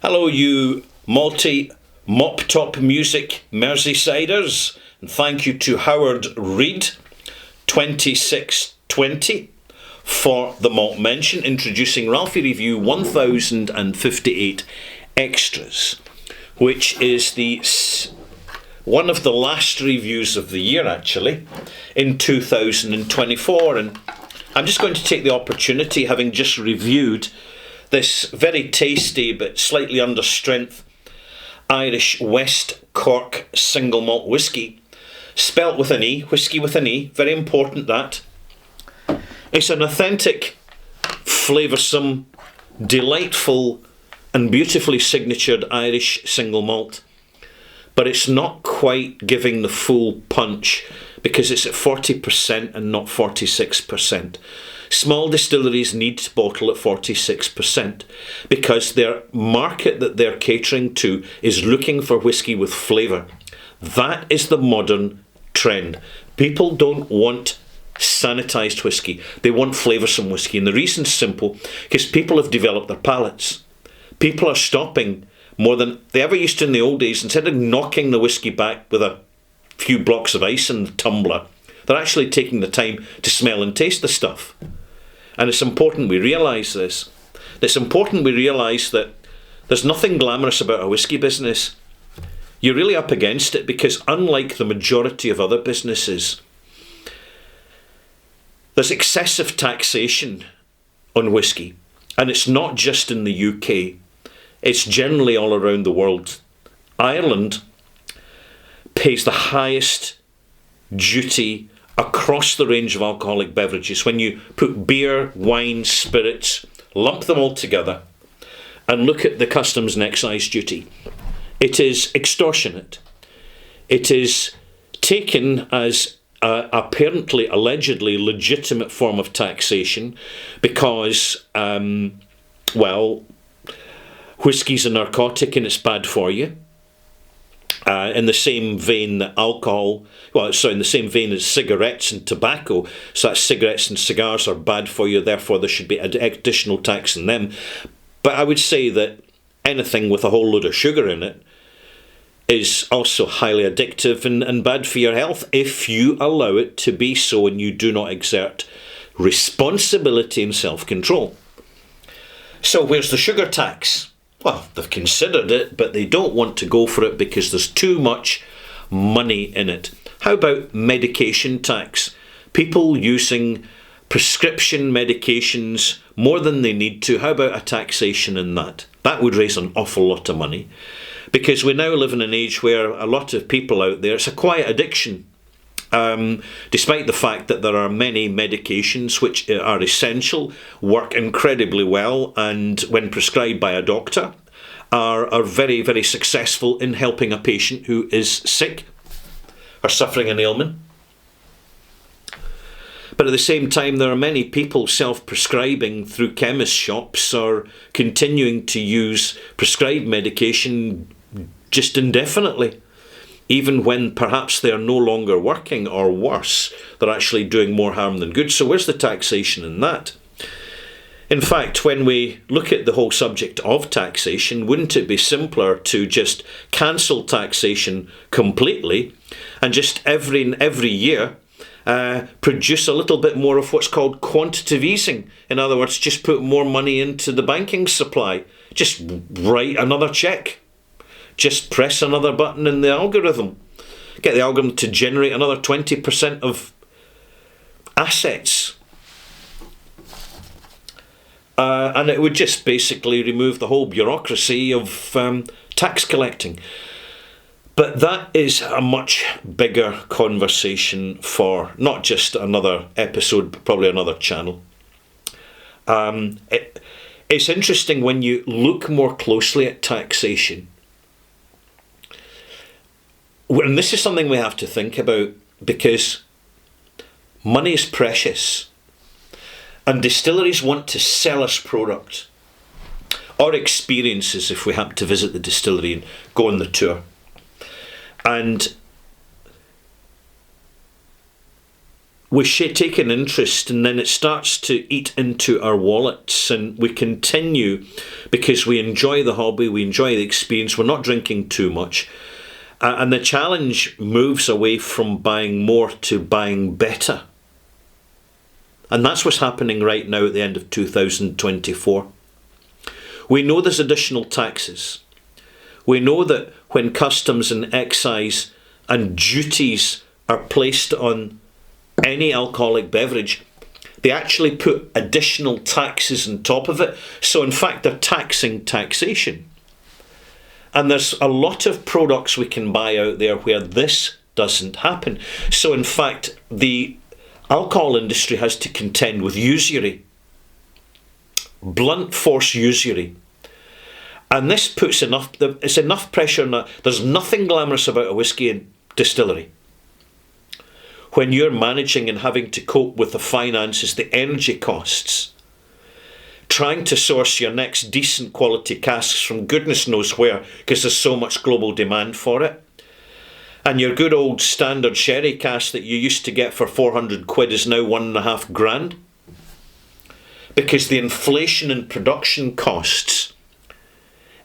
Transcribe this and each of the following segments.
Hello, you multi-mop-top music Merseysiders, and thank you to Howard Reid 2620 for the malt-mission, introducing Ralfy Review 1058 Extras, which is one of the last reviews of the year, actually, in 2024. And I'm just going to take the opportunity, having just reviewed this very tasty but slightly under strength Irish West Cork single malt whisky, spelt with an E, whisky with an E, very important that. It's an authentic, flavoursome, delightful and beautifully signatured Irish single malt, but it's not quite giving the full punch because it's at 40% and not 46%. Small distilleries need to bottle at 46% because their market that they're catering to is looking for whisky with flavour. That is the modern trend. People don't want sanitised whisky. They want flavoursome whisky. And the reason's simple, because people have developed their palates. People are stopping more than they ever used to in the old days. Instead of knocking the whisky back with a few blocks of ice in the tumbler, they're actually taking the time to smell and taste the stuff. And it's important we realise this. It's important we realise that there's nothing glamorous about a whisky business. You're really up against it because unlike the majority of other businesses, there's excessive taxation on whisky. And it's not just in the UK. It's generally all around the world. Ireland pays the highest duty across the range of alcoholic beverages. When you put beer, wine, spirits, lump them all together and look at the customs and excise duty, it is extortionate. It is taken as apparently, allegedly legitimate form of taxation because, whisky's a narcotic and it's bad for you. In the same vein that in the same vein as cigarettes and tobacco, so that cigarettes and cigars are bad for you, therefore there should be additional tax on them. But I would say that anything with a whole load of sugar in it is also highly addictive and bad for your health if you allow it to be so and you do not exert responsibility and self-control. So where's the sugar tax? Well, they've considered it, but they don't want to go for it because there's too much money in it. How about medication tax? People using prescription medications more than they need to. How about a taxation in that? That would raise an awful lot of money because we now live in an age where a lot of people out there, it's a quiet addiction. Despite the fact that there are many medications which are essential, work incredibly well, and when prescribed by a doctor, are very, very successful in helping a patient who is sick or suffering an ailment. But at the same time, there are many people self-prescribing through chemist shops or continuing to use prescribed medication just indefinitely. Even when perhaps they are no longer working, or worse, they're actually doing more harm than good. So where's the taxation in that? In fact, when we look at the whole subject of taxation, wouldn't it be simpler to just cancel taxation completely and just every year produce a little bit more of what's called quantitative easing? In other words, just put more money into the banking supply. Just write another cheque. Just press another button in the algorithm. Get the algorithm to generate another 20% of assets. And it would just basically remove the whole bureaucracy of tax collecting. But that is a much bigger conversation for not just another episode, but probably another channel. It's interesting when you look more closely at taxation. And this is something we have to think about because money is precious and distilleries want to sell us product or experiences if we happen to visit the distillery and go on the tour. And we take an interest, and then it starts to eat into our wallets, and we continue because we enjoy the hobby, we enjoy the experience, we're not drinking too much, and the challenge moves away from buying more to buying better. And that's what's happening right now at the end of 2024. We know there's additional taxes. We know that when customs and excise and duties are placed on any alcoholic beverage, they actually put additional taxes on top of it. So in fact, they're taxing taxation. And there's a lot of products we can buy out there where this doesn't happen. So in fact, the alcohol industry has to contend with usury, blunt force usury. And this puts enough pressure on that. There's nothing glamorous about a whisky distillery. When you're managing and having to cope with the finances, the energy costs, trying to source your next decent quality casks from goodness knows where, because there's so much global demand for it. And your good old standard sherry cask that you used to get for 400 quid is now £1,500. Because the inflation in production costs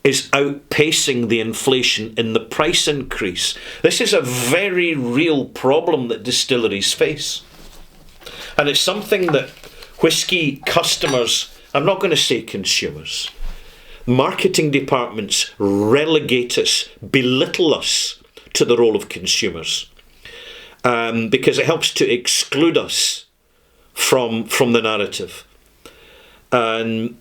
is outpacing the inflation in the price increase. This is a very real problem that distilleries face. And it's something that whisky customers, I'm not going to say consumers, marketing departments relegate us, belittle us to the role of consumers. Because it helps to exclude us from the narrative. And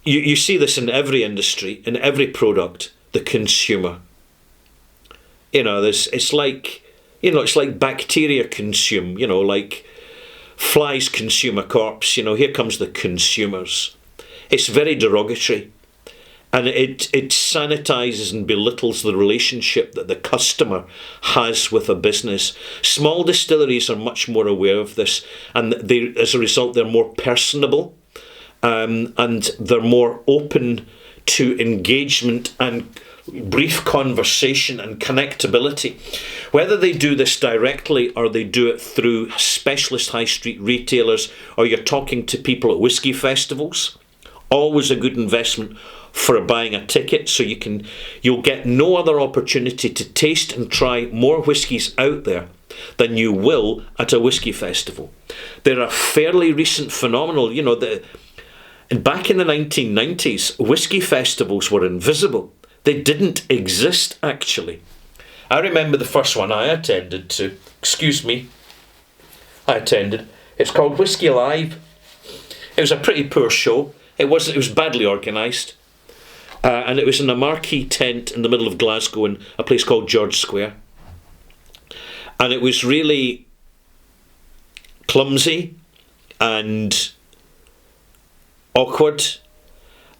you see this in every industry, in every product, the consumer. It's like bacteria consume, like flies consume a corpse, here comes the consumers. It's very derogatory. And it sanitizes and belittles the relationship that the customer has with a business. Small distilleries are much more aware of this, and as a result, they're more personable. And they're more open to engagement and brief conversation and connectability. Whether they do this directly or they do it through specialist high street retailers, or you're talking to people at whisky festivals, always a good investment for buying a ticket, so you'll get no other opportunity to taste and try more whiskies out there than you will at a whisky festival. They're a fairly recent phenomenon, and back in the 1990s, whisky festivals were invisible. They didn't exist, actually. I remember the first one I attended. It's called Whisky Live. It was a pretty poor show. It was badly organised. And it was in a marquee tent in the middle of Glasgow in a place called George Square. And it was really clumsy and awkward,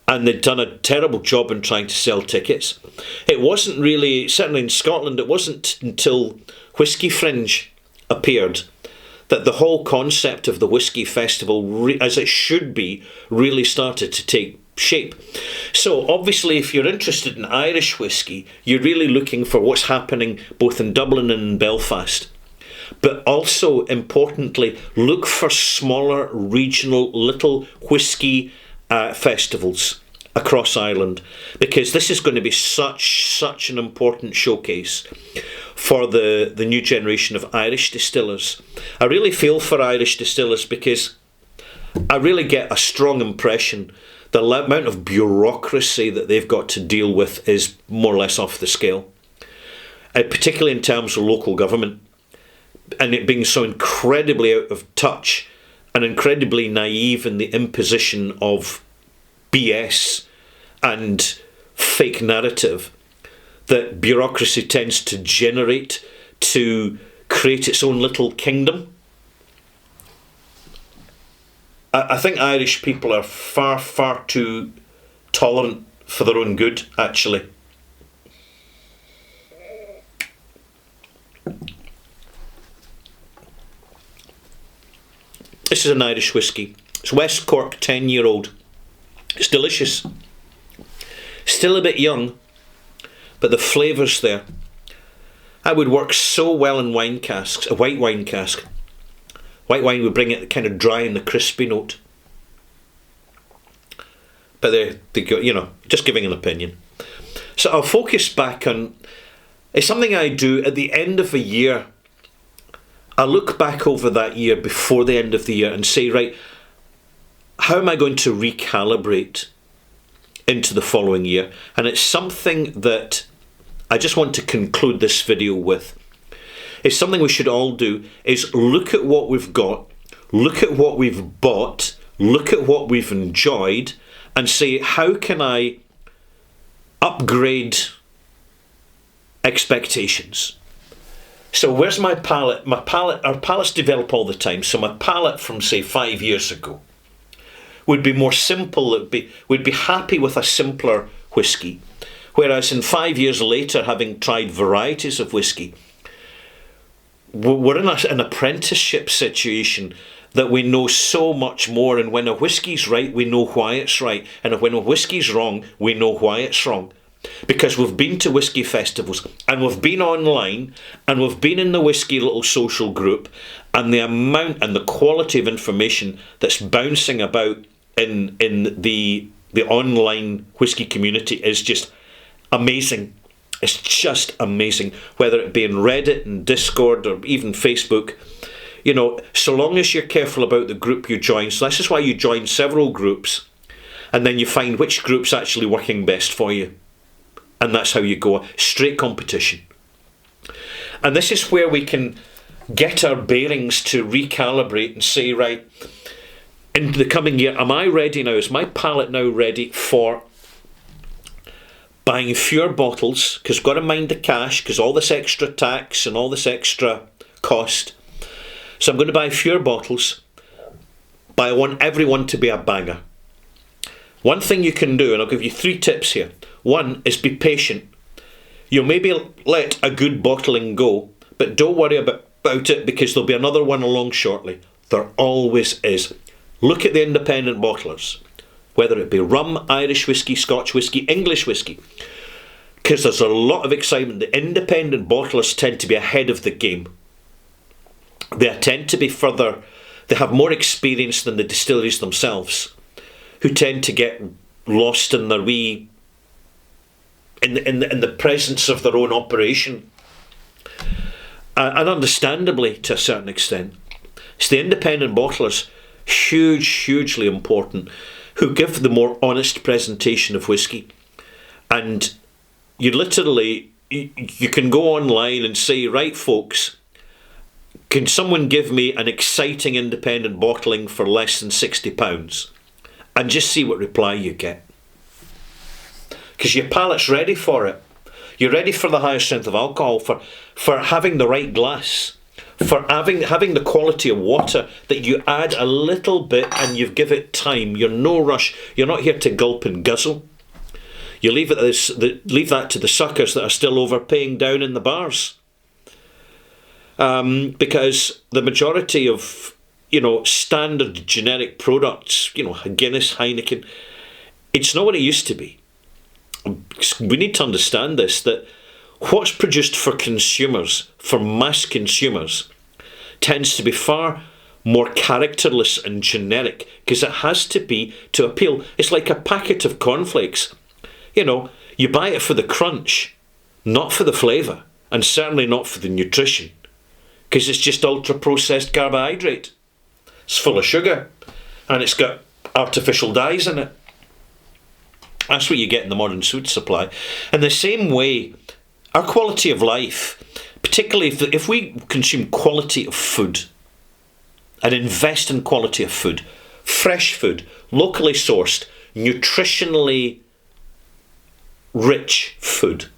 and they'd done a terrible job in trying to sell tickets. It wasn't really, certainly in Scotland, it wasn't until Whisky Fringe appeared that the whole concept of the whisky festival, as it should be, really started to take shape. So obviously, if you're interested in Irish whisky, you're really looking for what's happening both in Dublin and in Belfast. But also, importantly, look for smaller, regional, little whisky festivals across Ireland, because this is going to be such an important showcase for the new generation of Irish distillers. I really feel for Irish distillers because I really get a strong impression the amount of bureaucracy that they've got to deal with is more or less off the scale, particularly in terms of local government, and it being so incredibly out of touch and incredibly naive in the imposition of BS and fake narrative that bureaucracy tends to generate to create its own little kingdom. I think Irish people are far too tolerant for their own good, actually. This is an Irish whisky. It's West Cork 10-year-old. It's delicious. Still a bit young, but the flavour's there. I would work so well in wine casks, a white wine cask. White wine would bring it kind of dry and the crispy note. But they go, you know, just giving an opinion. So I'll focus back on, it's something I do at the end of a year. I look back over that year before the end of the year and say, right, how am I going to recalibrate into the following year? And it's something that I just want to conclude this video with. It's something we should all do, is look at what we've got, look at what we've bought, look at what we've enjoyed, and say, how can I upgrade expectations? So where's my palate? Our palates develop all the time. So my palate from, say, 5 years ago would be more simple. Would be happy with a simpler whiskey. Whereas in 5 years later, having tried varieties of whiskey, we're in an apprenticeship situation that we know so much more. And when a whiskey's right, we know why it's right. And when a whiskey's wrong, we know why it's wrong. Because we've been to whiskey festivals, and we've been online, and we've been in the whiskey little social group, and the amount and the quality of information that's bouncing about in the online whiskey community is just amazing. It's just amazing. Whether it be in Reddit and Discord or even Facebook, you know, so long as you're careful about the group you join. So this is why you join several groups, and then you find which group's actually working best for you. And that's how you go, straight competition. And this is where we can get our bearings to recalibrate and say, right, in the coming year, am I ready now? Is my palate now ready for buying fewer bottles? Because I've got to mind the cash, because all this extra tax and all this extra cost. So I'm going to buy fewer bottles, but I want everyone to be a banger. One thing you can do, and I'll give you 3 tips here. One is be patient. You'll maybe let a good bottling go, but don't worry about it, because there'll be another one along shortly. There always is. Look at the independent bottlers, whether it be rum, Irish whiskey, Scotch whiskey, English whiskey, because there's a lot of excitement. The independent bottlers tend to be ahead of the game. They tend to be further, they have more experience than the distilleries themselves, who tend to get lost in their wee, in the presence of their own operation. And understandably, to a certain extent. It's the independent bottlers, hugely important, who give the more honest presentation of whiskey. And you literally, you can go online and say, right folks, can someone give me an exciting independent bottling for less than £60? And just see what reply you get. Because your palate's ready for it. You're ready for the higher strength of alcohol, for having the right glass, for having the quality of water that you add a little bit and you give it time. You're no rush. You're not here to gulp and guzzle. You leave that to the suckers that are still overpaying down in the bars. Because the majority of, you know, standard generic products, you know, Guinness, Heineken, it's not what it used to be. We need to understand this, that what's produced for consumers, for mass consumers, tends to be far more characterless and generic, because it has to be to appeal. It's like a packet of cornflakes. You know, you buy it for the crunch, not for the flavour, and certainly not for the nutrition, because it's just ultra-processed carbohydrate. It's full of sugar, and it's got artificial dyes in it. That's what you get in the modern food supply. In the same way, our quality of life, particularly if we consume quality of food and invest in quality of food, fresh food, locally sourced, nutritionally rich food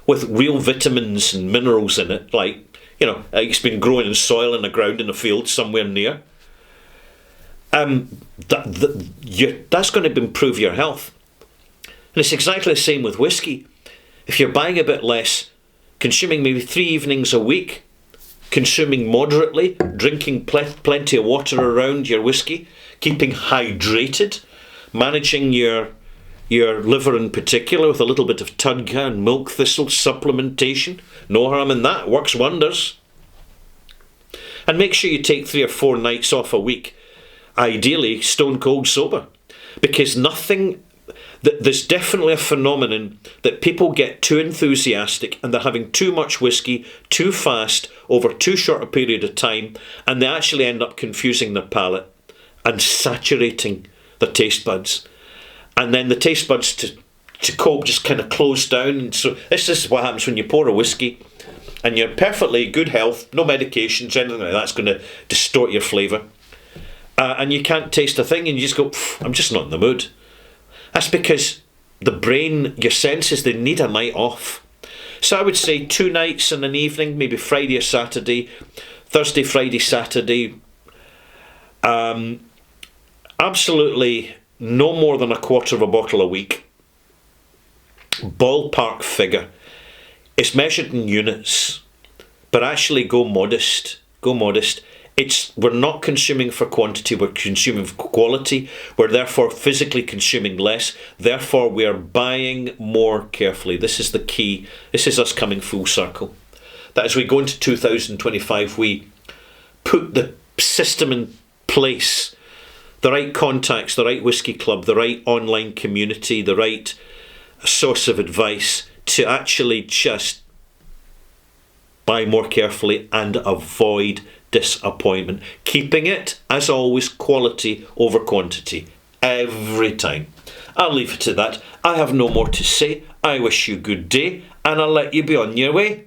with real vitamins and minerals in it, like, you know, it's been growing in soil in the ground in a field somewhere near, that's going to improve your health. And it's exactly the same with whiskey. If you're buying a bit less, consuming maybe 3 evenings a week, consuming moderately, drinking plenty of water around your whiskey, keeping hydrated, managing your liver in particular with a little bit of tudga and milk thistle supplementation. No harm in that, works wonders. And make sure you take 3 or 4 nights off a week, ideally stone cold sober, because there's definitely a phenomenon that people get too enthusiastic and they're having too much whiskey too fast over too short a period of time, and they actually end up confusing their palate and saturating their taste buds. And then the taste buds to cope just kind of close down. And so this is what happens when you pour a whiskey and you're perfectly good health, no medications, anything like that's going to distort your flavour. And you can't taste a thing and you just go, I'm just not in the mood. That's because the brain, your senses, they need a night off. So I would say 2 nights and an evening, maybe Friday or Saturday, Thursday, Friday, Saturday. Absolutely no more than a quarter of a bottle a week. Ballpark figure. It's measured in units, but actually go modest. Go modest. We're not consuming for quantity, we're consuming for quality. We're therefore physically consuming less. Therefore, we are buying more carefully. This is the key. This is us coming full circle. That as we go into 2025, we put the system in place. The right contacts, the right whiskey club, the right online community, the right source of advice to actually just buy more carefully and avoid disappointment. Keeping it, as always, quality over quantity. Every time. I'll leave it at that. I have no more to say. I wish you good day and I'll let you be on your way.